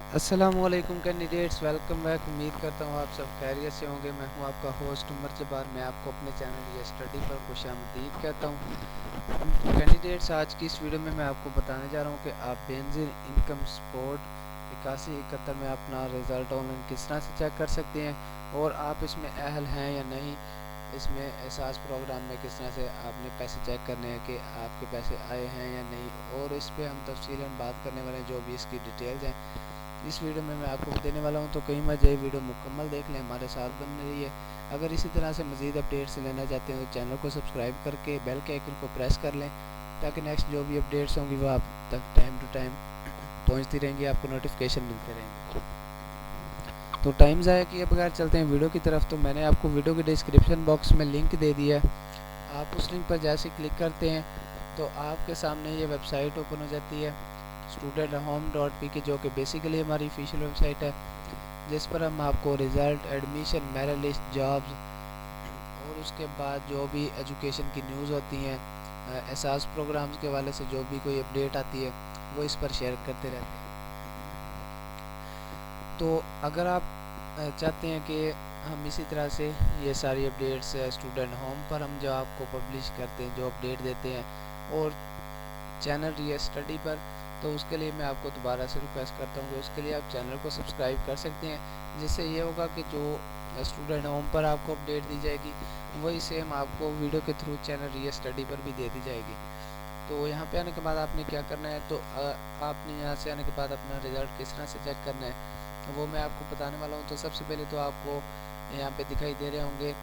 अस्सलामुअलैकुम candidates, welcome back. उम्मीद करता हूँ आप सब खैरियत से होंगे। मैं हूँ आपका होस्ट उमर जब्बार। मैं आपको अपने चैनल ये स्टडी पर खुशामदीद कहता हूँ। कैंडिडेट्स, आज की इस वीडियो में मैं आपको बताने जा रहा हूँ कि आप बेंजीन इनकम सपोर्ट 8171 में अपना रिज़ल्ट ऑनलाइन किस तरह से चेक कर सकते हैं और आप इसमें अहल हैं या नहीं। इसमें एहसास प्रोग्राम में किस तरह से आपने पैसे चेक करने हैं कि आपके पैसे आए हैं या नहीं, और इस पर हम तफसीलन बात करने वाले हैं जो भी इसकी डिटेल्स हैं इस वीडियो में मैं आपको देने वाला हूं। तो कहीं मजे वीडियो मुकम्मल देख लें, हमारे साथ बन रही है। अगर इसी तरह से मज़ीद अपडेट्स लेना चाहते हैं तो चैनल को सब्सक्राइब करके बेल के आइकन को प्रेस कर लें, ताकि नेक्स्ट जो भी अपडेट्स होंगी वो आप तक टाइम टू टाइम पहुंचती रहेंगी, आपको नोटिफिकेशन मिलते रहेंगे। तो टाइम ज़ाया किए बगैर चलते हैं वीडियो की तरफ। तो मैंने आपको वीडियो के डिस्क्रिप्शन बॉक्स में लिंक दे दिया है। आप उस लिंक पर जैसे क्लिक करते हैं तो आपके सामने ये वेबसाइट ओपन हो जाती है student.home.pk, जो कि बेसिकली हमारी ऑफिशियल वेबसाइट है, जिस पर हम आपको result, admission, merit list, jobs और उसके बाद जो भी एजुकेशन की न्यूज़ होती हैं, एहसास प्रोग्राम्स के हवाले से जो भी कोई अपडेट आती है वो इस पर शेयर करते रहते हैं। तो अगर आप चाहते हैं कि हम इसी तरह से ये सारी अपडेट्स स्टूडेंट होम पर हम जो आपको पब्लिश करते हैं, जो अपडेट देते हैं, और चैनल रियल स्टडी पर, तो उसके लिए मैं आपको दोबारा से रिक्वेस्ट करता हूँ कि उसके लिए आप चैनल को सब्सक्राइब कर सकते हैं, जिससे ये होगा कि जो स्टूडेंट होम पर आपको अपडेट दी जाएगी वही सेम आपको वीडियो के थ्रू चैनल रियल स्टडी पर भी दे दी जाएगी। तो यहाँ पे आने के बाद आपने क्या करना है, तो आपने यहाँ से आने के बाद अपना रिज़ल्ट किस तरह से चेक करना है वो मैं आपको बताने वाला हूँ। तो सबसे पहले तो आपको यहाँ पे दिखाई दे रहे होंगे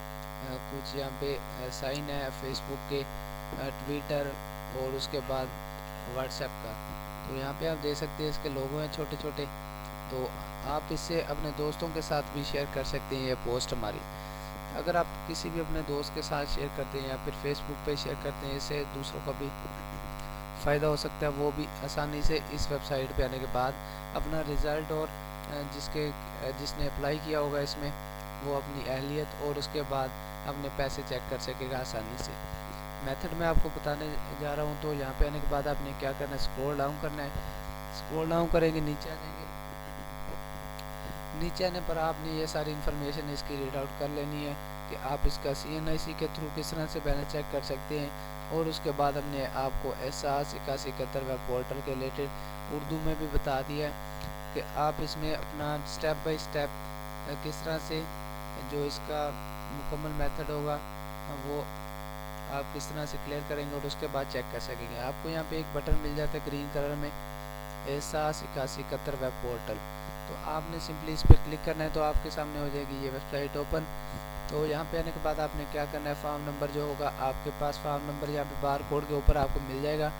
कुछ यहाँ पे साइन है फेसबुक के, ट्विटर और उसके बाद व्हाट्सएप का। तो यहाँ पे आप देख सकते हैं इसके लोगो हैं छोटे छोटे। तो आप इससे अपने दोस्तों के साथ भी शेयर कर सकते हैं ये पोस्ट हमारी। अगर आप किसी भी अपने दोस्त के साथ शेयर करते हैं या फिर फेसबुक पे शेयर करते हैं, इससे दूसरों का भी फ़ायदा हो सकता है, वो भी आसानी से इस वेबसाइट पे आने के बाद अपना रिज़ल्ट और जिसने अप्लाई किया होगा इसमें वो अपनी अहलियत और उसके बाद अपने पैसे चेक कर सकेगा आसानी से। मेथड मैं आपको बताने जा रहा हूँ। तो यहाँ पे आने के बाद आपने क्या करना है, स्क्रॉल डाउन करना है। स्क्रॉल डाउन करेंगे, नीचे आ जाएंगे। नीचे आने पर आपने ये सारी इन्फॉर्मेशन इसकी रीड आउट कर लेनी है कि आप इसका CNIC के थ्रू किस तरह से बैलेंस चेक कर सकते हैं, और उसके बाद हमने आपको एहसास 8171 वेब पोर्टल के रिलेटेड उर्दू में भी बता दिया है कि आप इसमें अपना स्टेप बाय स्टेप किस तरह से जो इसका मुकम्मल मेथड होगा वो आप किस तरह से क्लियर करेंगे और उसके बाद चेक कर सकेंगे। आपको यहाँ पे एक बटन मिल जाता है ग्रीन कलर में, एहसास 8171 वेब पोर्टल। तो आपने सिंपली इस पर क्लिक करना है तो आपके सामने हो जाएगी ये वेबसाइट ओपन। तो यहाँ पे आने के बाद आपने क्या करना है, फॉर्म नंबर जो होगा आपके पास, फॉर्म नंबर यहाँ पे बार कोड के ऊपर आपको मिल जाएगा।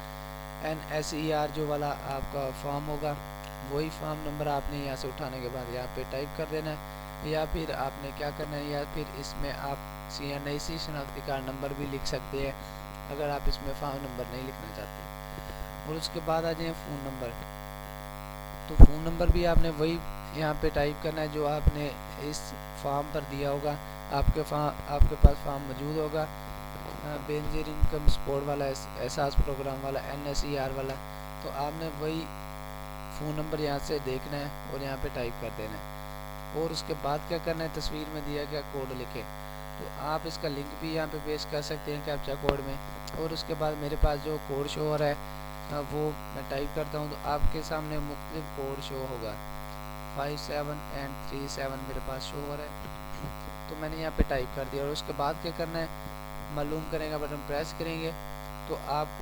NSER जो वाला आपका फॉर्म होगा वही फॉर्म नंबर आपने यहाँ से उठाने के बाद यहाँ पे टाइप कर देना है, या फिर आपने क्या करना है, या फिर इसमें आप CNIC शनाख्ती कार्ड नंबर भी लिख सकते हैं अगर आप इसमें फॉर्म नंबर नहीं लिखना चाहते। और उसके बाद आ जाए फ़ोन नंबर। तो फ़ोन नंबर भी आपने वही यहाँ पे टाइप करना है जो आपने इस फॉर्म पर दिया होगा। आपके पास फॉर्म मौजूद होगा बेंजीन इनकम सपोर्ट वाला, एहसास प्रोग्राम वाला, NSER वाला। तो आपने वही फ़ोन नंबर यहाँ से देखना है और यहाँ पे टाइप कर देना है, और उसके बाद क्या करना है, तस्वीर में दिया गया कोड लिखे। तो आप इसका लिंक भी यहाँ पे पेश कर सकते हैं कैप्चा कोड में। और उसके बाद मेरे पास जो कोड शो हो रहा है वो मैं टाइप करता हूँ, तो आपके सामने मुख्तलिफ कोड शो होगा। 57 and 37 मेरे पास शो हो रहा है, तो मैंने यहाँ पे टाइप कर दिया। और उसके बाद क्या करना है, मालूम करेगा बटन प्रेस करेंगे तो आप